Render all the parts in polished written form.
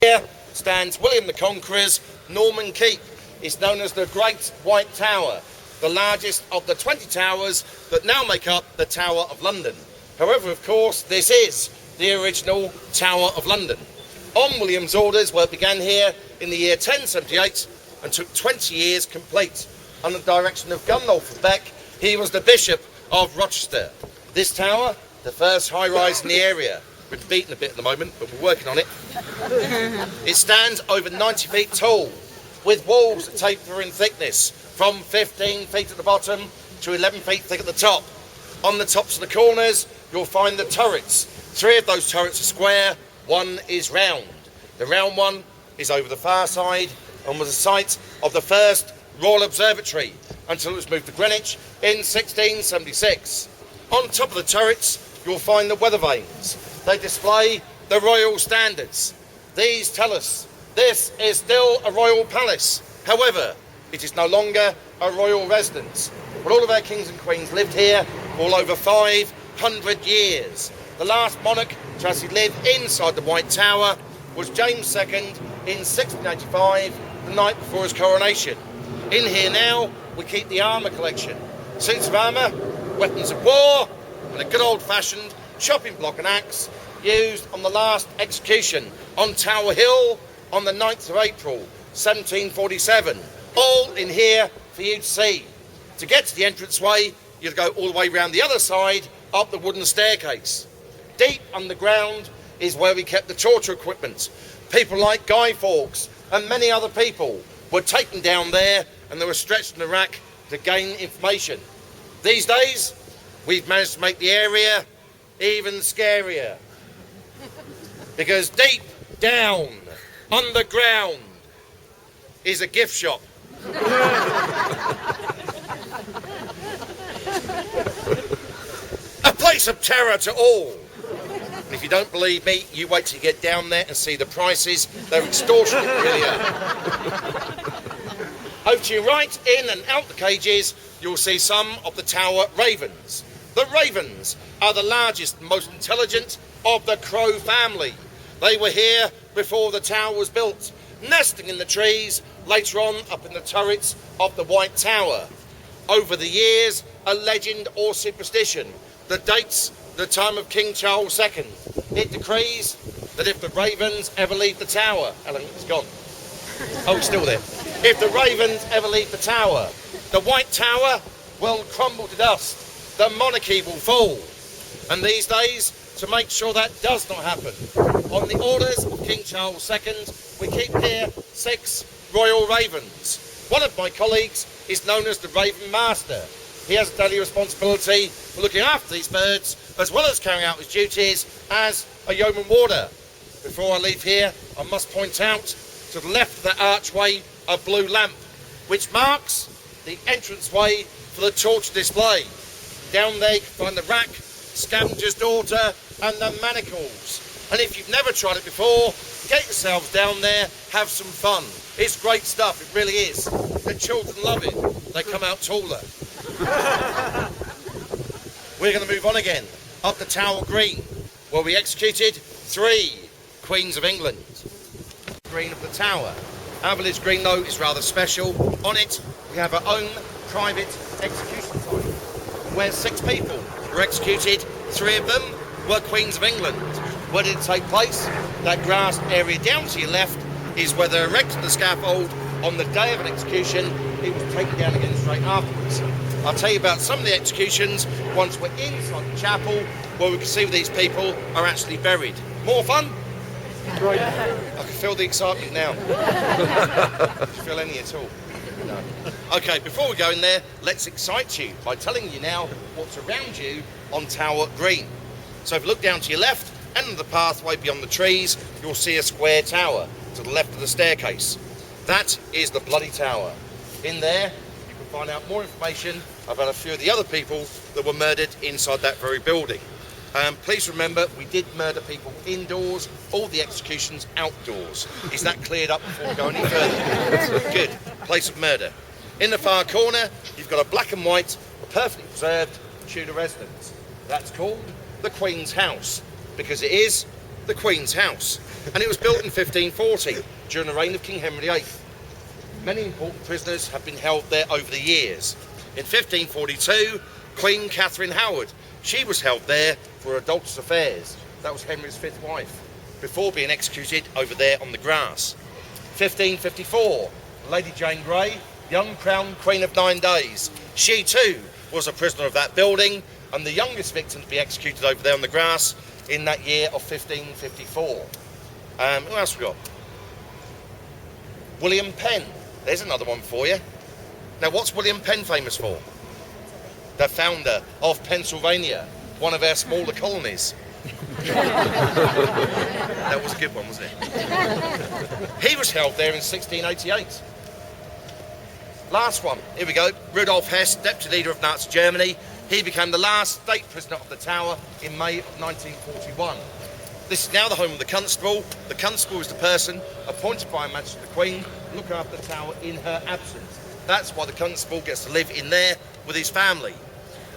Here stands William the Conqueror's Norman Keep. It's known as the Great White Tower, the largest of the 20 towers that now make up the Tower of London. However, of course, this is the original Tower of London. On William's orders, work began here in the year 1078 and took 20 years complete. Under the direction of Gunlolf Beck, he was the Bishop of Rochester. This tower, the first high-rise in the area. We're beaten a bit at the moment, but we're working on it. It stands over 90 feet tall, with walls that taper in thickness from 15 feet at the bottom to 11 feet thick at the top. On the tops of the corners, you'll find the turrets. 3 of those turrets are square, 1 is round. The round one is over the far side and was the site of the first Royal Observatory until it was moved to Greenwich in 1676. On top of the turrets, you'll find the weather vanes. They display the royal standards. These tell us this is still a royal palace. However, it is no longer a royal residence. But all of our kings and queens lived here for all over 500 years. The last monarch to actually live inside the White Tower was James II in 1685, the night before his coronation. In here now, we keep the armour collection. Suits of armour, weapons of war, and a good old-fashioned chopping block and axe used on the last execution on Tower Hill on the 9th of April 1747. All in here for you to see. To get to the entranceway, you'd go all the way round the other side up the wooden staircase. Deep underground is where we kept the torture equipment. People like Guy Fawkes and many other people were taken down there and they were stretched in the rack to gain information. These days, we've managed to make the area even scarier. Because deep down, underground, is a gift shop. A place of terror to all. And if you don't believe me, you wait till you get down there and see the prices. They're extortionate, really are. Over to your right, in and out the cages, you'll see some of the tower ravens. The ravens are the largest and most intelligent of the crow family. They were here before the tower was built, nesting in the trees, later on up in the turrets of the White Tower. Over the years, a legend or superstition that dates the time of King Charles II. It decrees that if the ravens ever leave the tower, Ellen, it's gone. Oh, it's still there. If the ravens ever leave the tower, the White Tower will crumble to dust. The monarchy will fall. And these days, to make sure that does not happen, on the orders of King Charles II, we keep here 6 royal ravens. One of my colleagues is known as the Raven Master. He has a daily responsibility for looking after these birds, as well as carrying out his duties as a Yeoman Warder. Before I leave here, I must point out to the left of that archway a blue lamp, which marks the entranceway for the torture display. Down there you can find the rack, Scavenger's Daughter, and the manacles. And if you've never tried it before, get yourselves down there, have some fun. It's great stuff, it really is. The children love it. They come out taller. We're going to move on again, up the Tower Green, where we executed 3 Queens of England. Green of the Tower. Our village green, though, is rather special. On it, we have our own private execution site, where 6 people were executed. 3 of them were Queens of England. Where did it take place? That grassed area down to your left is where they erected the scaffold on the day of an execution. It was taken down again straight afterwards. I'll tell you about some of the executions once we're inside the chapel, where we can see where these people are actually buried. More fun? Right. I can feel the excitement now. Do you feel any at all? No. Okay, before we go in there, let's excite you by telling you now what's around you on Tower Green. So if you look down to your left, end of the pathway beyond the trees, you'll see a square tower to the left of the staircase. That is the Bloody Tower. In there, you can find out more information about a few of the other people that were murdered inside that very building. Please remember, we did murder people indoors, all the executions outdoors. Is that cleared up before we go any further? Good. Place of murder. In the far corner, you've got a black and white, perfectly preserved Tudor residence. That's called the Queen's House, because it is the Queen's house. and it was built in 1540 during the reign of King Henry VIII. Many important prisoners have been held there over the years. In 1542, Queen Catherine Howard, she was held there for adulterous affairs. That was Henry's fifth wife, before being executed over there on the grass. 1554, Lady Jane Grey, young crowned Queen of 9 Days. She too was a prisoner of that building, and the youngest victim to be executed over there on the grass in that year of 1554. Who else we got? William Penn. There's another one for you. Now, what's William Penn famous for? The founder of Pennsylvania, one of our smaller colonies. That was a good one, wasn't it? He was held there in 1688. Last one, here we go. Rudolf Hess, deputy leader of Nazi Germany. He became the last state prisoner of the Tower in May of 1941. This is now the home of the Constable. The Constable is the person appointed by Her Majesty the Queen to look after the Tower in her absence. That's why the Constable gets to live in there with his family.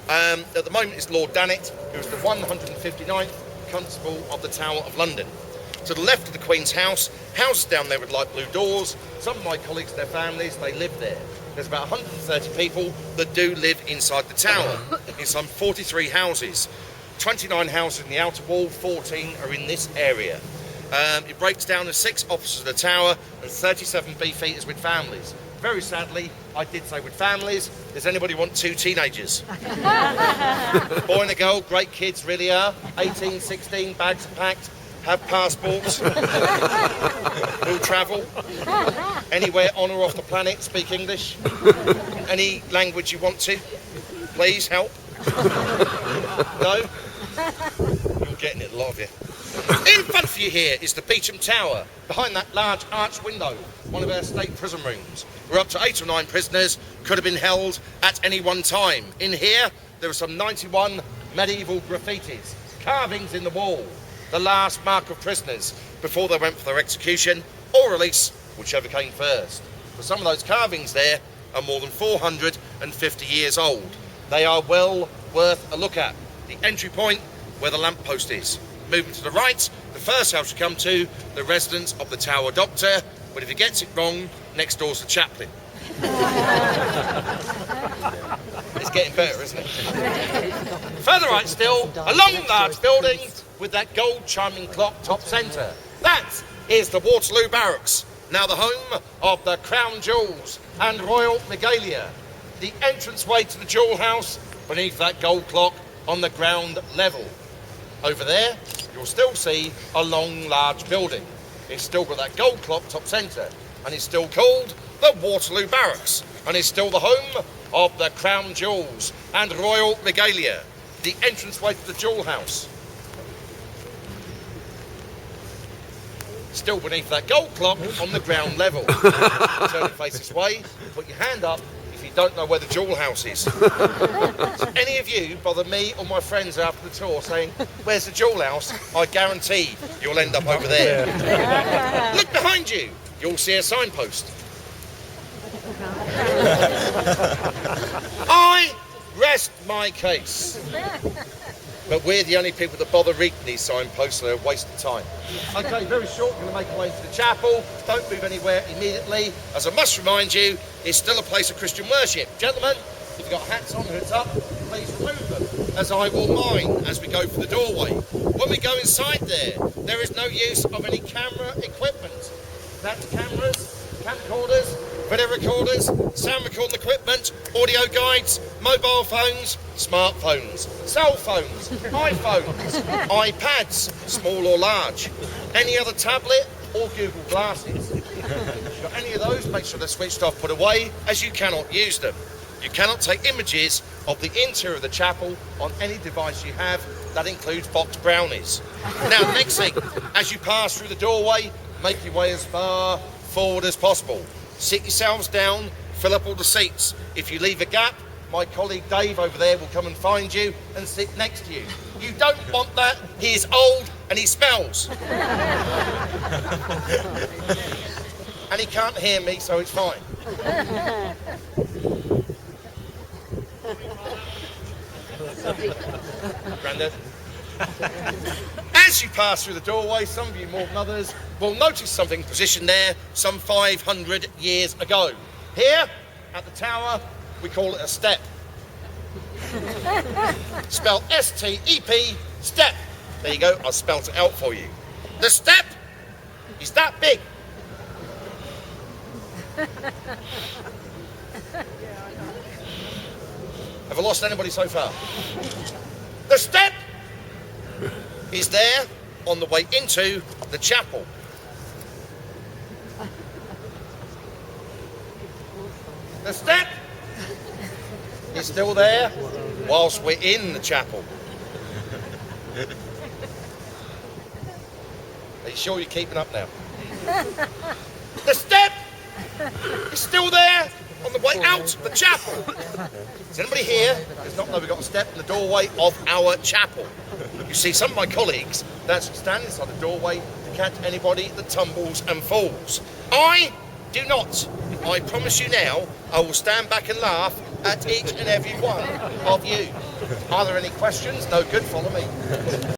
At the moment it's Lord Danett, who is the 159th Constable of the Tower of London. To the left of the Queen's house, houses down there with light blue doors. Some of my colleagues, their families, they live there. There's about 130 people that do live inside the tower, in some 43 houses. 29 houses in the outer wall, 14 are in this area. It breaks down to 6 officers of the tower and 37 beefeaters with families. Very sadly, I did say with families. Does anybody want 2 teenagers? Boy and a girl, great kids, really are. 18, 16, bags are packed, have passports, will travel. Anywhere on or off the planet, speak English. Any language you want to. Please help. No? You're getting it, a lot of you. In front of you here is the Beauchamp Tower. Behind that large arched window, one of our state prison rooms, where up to 8 or 9 prisoners could have been held at any one time. In here, there are some 91 medieval graffitis, carvings in the wall, the last mark of prisoners before they went for their execution or release, whichever came first. But some of those carvings there are more than 450 years old. They are well worth a look at. The entry point where the lamppost is. Moving to the right, the first house you come to, the residence of the Tower Doctor, but if he gets it wrong, next door's the chaplain. It's getting better, isn't it? Further right still, a long, large building with that gold chiming clock top centre. That is the Waterloo Barracks, now the home of the Crown Jewels and Royal Regalia. The entranceway to the Jewel House beneath that gold clock on the ground level. Over there, you'll still see a long, large building. It's still got that gold clock top centre, and it's still called the Waterloo Barracks, and it's still the home of the Crown Jewels and Royal Regalia, the entranceway to the Jewel House. Still beneath that gold clock on the ground level. Turn it face this way, put your hand up if you don't know where the Jewel House is. So any of you bother me or my friends after the tour saying, where's the Jewel House? I guarantee you'll end up over there. Look behind you, you'll see a signpost. I rest my case. But we're the only people that bother reading these signposts, so they're a waste of time. Okay, very short, we're going to make our way into the chapel. Don't move anywhere immediately. As I must remind you, it's still a place of Christian worship. Gentlemen, if you've got hats on, hoods up, please remove them, as I will mine as we go for the doorway. When we go inside there is no use of any camera equipment. That's cameras, camcorders, video recorders, sound recording equipment, audio guides, mobile phones, smartphones, cell phones, iPhones, iPads, small or large, any other tablet or Google Glasses. If you've got any of those, make sure they're switched off, put away, as you cannot use them. You cannot take images of the interior of the chapel on any device you have. That includes boxed brownies. Now, next thing, as you pass through the doorway, make your way as far forward as possible. Sit yourselves down, fill up all the seats. If you leave a gap, my colleague Dave over there will come and find you and sit next to you. You don't want that. He is old and he smells. And he can't hear me, so it's fine. Grandad? As you pass through the doorway, some of you more than others will notice something positioned there some 500 years ago. Here, at the tower, we call it a step. Spelled S-T-E-P, step. There you go, I've spelled it out for you. The step is that big. Have I lost anybody so far? The step is there on the way into the chapel. The step is still there whilst we're in the chapel. Are you sure you're keeping up now? The step is still there on the way out the chapel. Does anybody here does not know we've got a step in the doorway of our chapel? You see, some of my colleagues that's stand inside the doorway to catch anybody that tumbles and falls. I do not. I promise you now, I will stand back and laugh at each and every one of you. Are there any questions? No good, follow me.